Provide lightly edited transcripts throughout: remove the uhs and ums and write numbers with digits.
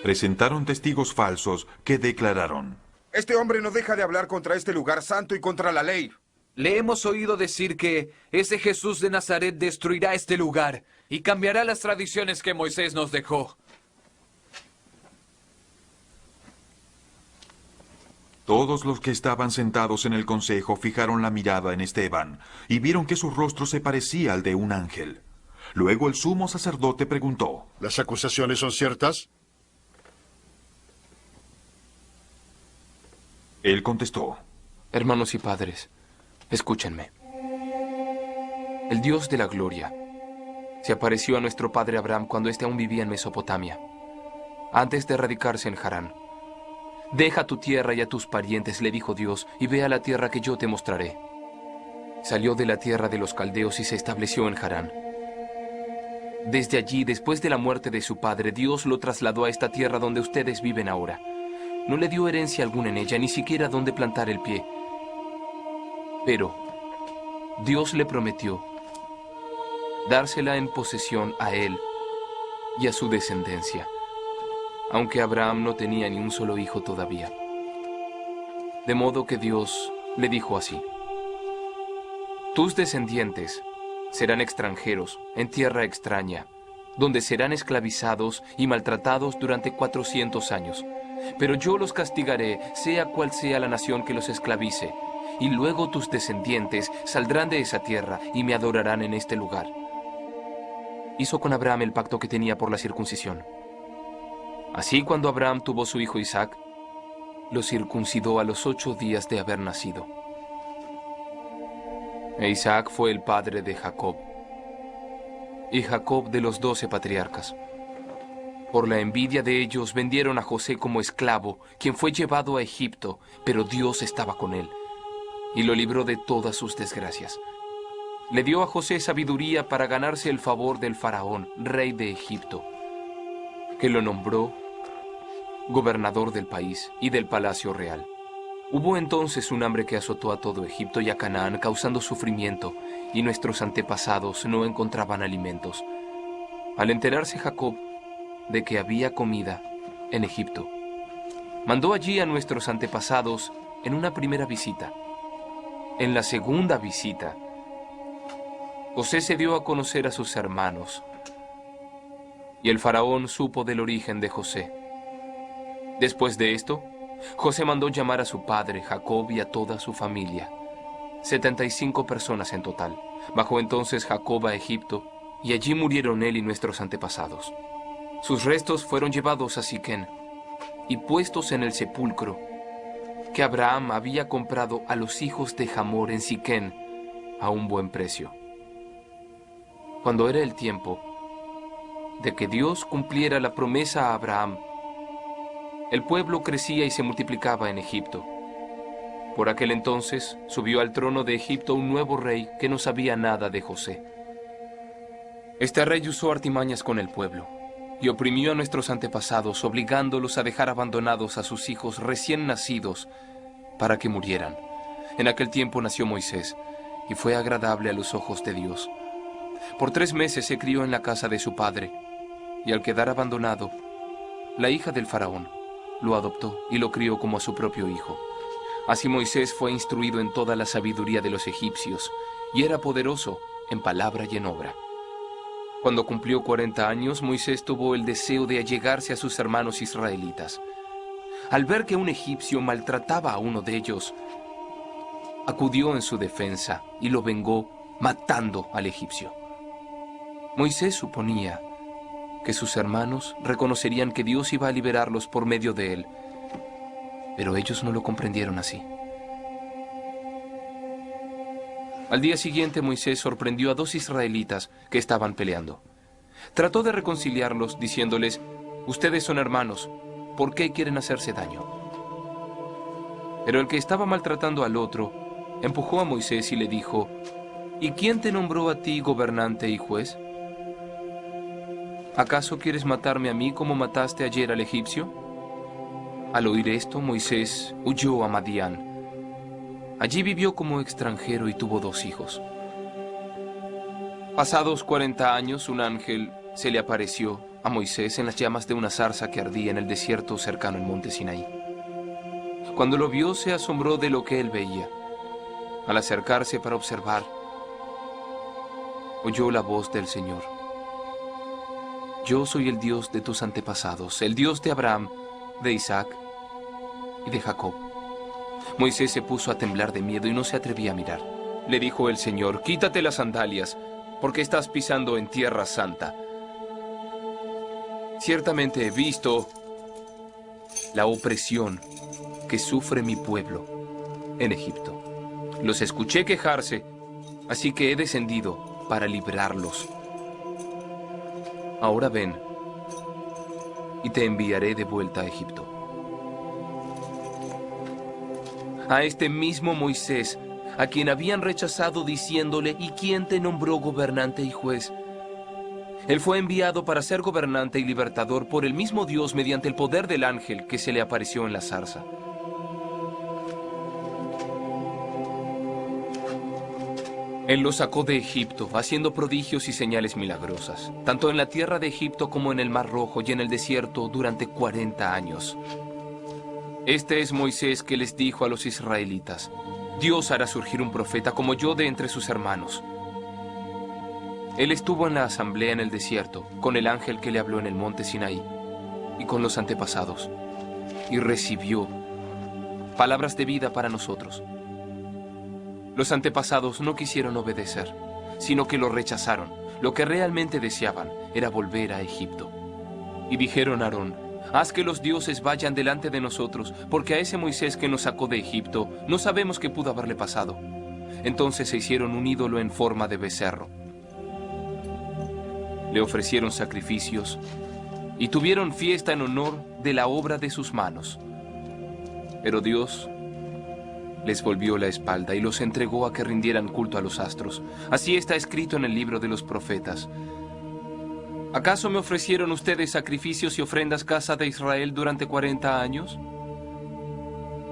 Presentaron testigos falsos que declararon: Este hombre no deja de hablar contra este lugar santo y contra la ley. Le hemos oído decir que ese Jesús de Nazaret destruirá este lugar y cambiará las tradiciones que Moisés nos dejó. Todos los que estaban sentados en el consejo fijaron la mirada en Esteban y vieron que su rostro se parecía al de un ángel. Luego el sumo sacerdote preguntó: ¿Las acusaciones son ciertas? Él contestó: Hermanos y padres, escúchenme. El Dios de la gloria se apareció a nuestro padre Abraham cuando éste aún vivía en Mesopotamia, antes de radicarse en Harán. Deja tu tierra y a tus parientes, le dijo Dios, y ve a la tierra que yo te mostraré. Salió de la tierra de los caldeos y se estableció en Harán. Desde allí, después de la muerte de su padre, Dios lo trasladó a esta tierra donde ustedes viven ahora. No le dio herencia alguna en ella, ni siquiera donde plantar el pie. Pero Dios le prometió dársela en posesión a él y a su descendencia, aunque Abraham no tenía ni un solo hijo todavía. De modo que Dios le dijo así: tus descendientes serán extranjeros en tierra extraña, donde serán esclavizados y maltratados durante 400 años. Pero yo los castigaré, sea cual sea la nación que los esclavice, y luego tus descendientes saldrán de esa tierra y me adorarán en este lugar. Hizo con Abraham el pacto que tenía por la circuncisión. Así, cuando Abraham tuvo su hijo Isaac, lo circuncidó a los 8 días de haber nacido. E Isaac fue el padre de Jacob, y Jacob de los 12 patriarcas. Por la envidia de ellos vendieron a José como esclavo, quien fue llevado a Egipto, pero Dios estaba con él y lo libró de todas sus desgracias. Le dio a José sabiduría para ganarse el favor del faraón, rey de Egipto, que lo nombró gobernador del país y del palacio real. Hubo entonces un hambre que azotó a todo Egipto y a Canaán, causando sufrimiento, y nuestros antepasados no encontraban alimentos. Al enterarse Jacob de que había comida en Egipto, mandó allí a nuestros antepasados en una primera visita. En la segunda visita, José se dio a conocer a sus hermanos, y el faraón supo del origen de José. Después de esto, José mandó llamar a su padre, Jacob, y a toda su familia, 75 personas en total. Bajó entonces Jacob a Egipto, y allí murieron él y nuestros antepasados. Sus restos fueron llevados a Siquén y puestos en el sepulcro que Abraham había comprado a los hijos de Hamor en Siquén a un buen precio. Cuando era el tiempo de que Dios cumpliera la promesa a Abraham, el pueblo crecía y se multiplicaba en Egipto. Por aquel entonces subió al trono de Egipto un nuevo rey que no sabía nada de José. Este rey usó artimañas con el pueblo y oprimió a nuestros antepasados, obligándolos a dejar abandonados a sus hijos recién nacidos para que murieran. En aquel tiempo nació Moisés y fue agradable a los ojos de Dios. Por 3 meses se crió en la casa de su padre, y al quedar abandonado, la hija del faraón lo adoptó y lo crió como a su propio hijo. Así Moisés fue instruido en toda la sabiduría de los egipcios, y era poderoso en palabra y en obra. Cuando cumplió 40 años, Moisés tuvo el deseo de allegarse a sus hermanos israelitas. Al ver que un egipcio maltrataba a uno de ellos, acudió en su defensa y lo vengó matando al egipcio. Moisés suponía que sus hermanos reconocerían que Dios iba a liberarlos por medio de él, pero ellos no lo comprendieron así. Al día siguiente, Moisés sorprendió a 2 israelitas que estaban peleando. Trató de reconciliarlos diciéndoles: ustedes son hermanos, ¿por qué quieren hacerse daño? Pero el que estaba maltratando al otro empujó a Moisés y le dijo: ¿y quién te nombró a ti gobernante y juez? ¿Acaso quieres matarme a mí como mataste ayer al egipcio? Al oír esto, Moisés huyó a Madián. Allí vivió como extranjero y tuvo 2 hijos. Pasados 40 años, un ángel se le apareció a Moisés en las llamas de una zarza que ardía en el desierto cercano al monte Sinaí. Cuando lo vio, se asombró de lo que él veía. Al acercarse para observar, oyó la voz del Señor. Yo soy el Dios de tus antepasados, el Dios de Abraham, de Isaac y de Jacob. Moisés se puso a temblar de miedo y no se atrevía a mirar. Le dijo el Señor: quítate las sandalias, porque estás pisando en tierra santa. Ciertamente he visto la opresión que sufre mi pueblo en Egipto. Los escuché quejarse, así que he descendido para librarlos. Ahora ven, y te enviaré de vuelta a Egipto. A este mismo Moisés, a quien habían rechazado diciéndole: ¿y quién te nombró gobernante y juez? Él fue enviado para ser gobernante y libertador por el mismo Dios mediante el poder del ángel que se le apareció en la zarza. Él los sacó de Egipto, haciendo prodigios y señales milagrosas, tanto en la tierra de Egipto como en el Mar Rojo y en el desierto durante 40 años. Este es Moisés que les dijo a los israelitas: Dios hará surgir un profeta como yo de entre sus hermanos. Él estuvo en la asamblea en el desierto, con el ángel que le habló en el monte Sinaí, y con los antepasados, y recibió palabras de vida para nosotros. Los antepasados no quisieron obedecer, sino que lo rechazaron. Lo que realmente deseaban era volver a Egipto. Y dijeron a Aarón: haz que los dioses vayan delante de nosotros, porque a ese Moisés que nos sacó de Egipto no sabemos qué pudo haberle pasado. Entonces se hicieron un ídolo en forma de becerro. Le ofrecieron sacrificios y tuvieron fiesta en honor de la obra de sus manos. Pero Dios les volvió la espalda y los entregó a que rindieran culto a los astros. Así está escrito en el libro de los profetas. ¿Acaso me ofrecieron ustedes sacrificios y ofrendas, casa de Israel, durante 40 años?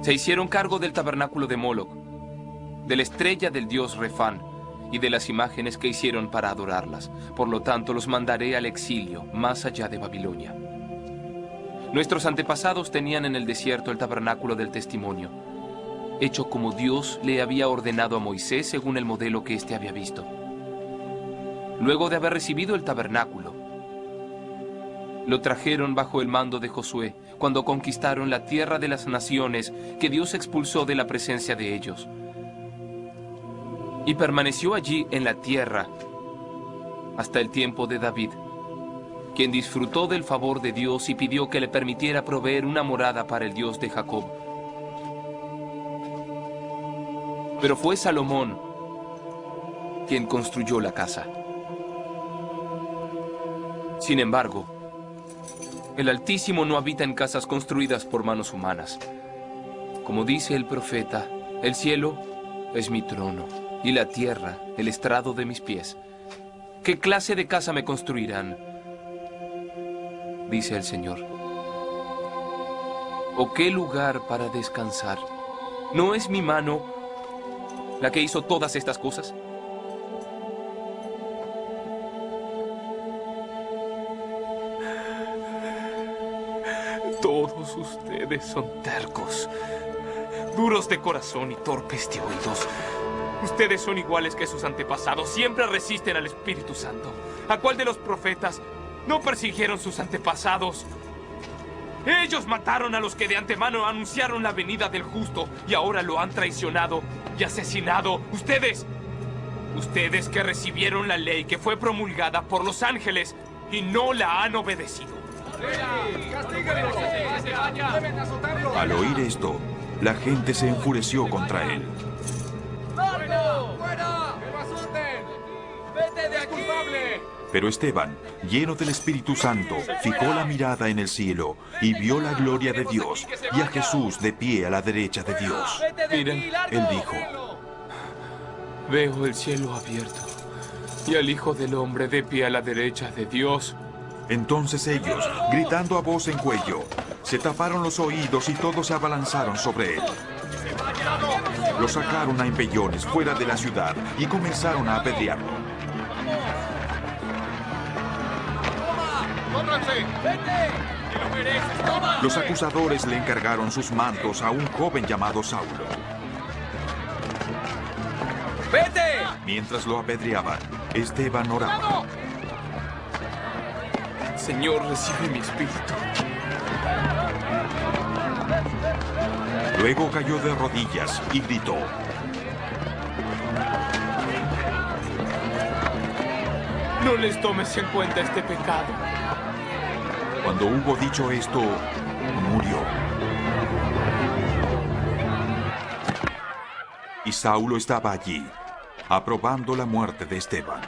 Se hicieron cargo del tabernáculo de Moloc, de la estrella del dios Refán y de las imágenes que hicieron para adorarlas. Por lo tanto, los mandaré al exilio, más allá de Babilonia. Nuestros antepasados tenían en el desierto el tabernáculo del testimonio, hecho como Dios le había ordenado a Moisés según el modelo que éste había visto. Luego de haber recibido el tabernáculo, lo trajeron bajo el mando de Josué, cuando conquistaron la tierra de las naciones que Dios expulsó de la presencia de ellos. Y permaneció allí en la tierra hasta el tiempo de David, quien disfrutó del favor de Dios y pidió que le permitiera proveer una morada para el Dios de Jacob. Pero fue Salomón quien construyó la casa. Sin embargo, el Altísimo no habita en casas construidas por manos humanas. Como dice el profeta: el cielo es mi trono y la tierra el estrado de mis pies. ¿Qué clase de casa me construirán?, dice el Señor. ¿O qué lugar para descansar? ¿No es mi mano la que hizo todas estas cosas? Todos ustedes son tercos, duros de corazón y torpes de oídos. Ustedes son iguales que sus antepasados, siempre resisten al Espíritu Santo. ¿A cuál de los profetas no persiguieron sus antepasados? Ellos mataron a los que de antemano anunciaron la venida del justo y ahora lo han traicionado y asesinado. Ustedes que recibieron la ley que fue promulgada por los ángeles y no la han obedecido. Al oír esto, la gente se enfureció contra él. Pero Esteban, lleno del Espíritu Santo, fijó la mirada en el cielo y vio la gloria de Dios y a Jesús de pie a la derecha de Dios. Miren, Él dijo: veo el cielo abierto y al Hijo del Hombre de pie a la derecha de Dios. Entonces ellos, gritando a voz en cuello, se taparon los oídos y todos se abalanzaron sobre él. Lo sacaron a empellones fuera de la ciudad y comenzaron a apedrearlo. Los acusadores le encargaron sus mantos a un joven llamado Saulo. ¡Vete! Mientras lo apedreaban, Esteban oraba. Señor, recibe mi espíritu. Luego cayó de rodillas y gritó. No les tomes en cuenta este pecado. Cuando hubo dicho esto, murió. Y Saulo estaba allí, aprobando la muerte de Esteban.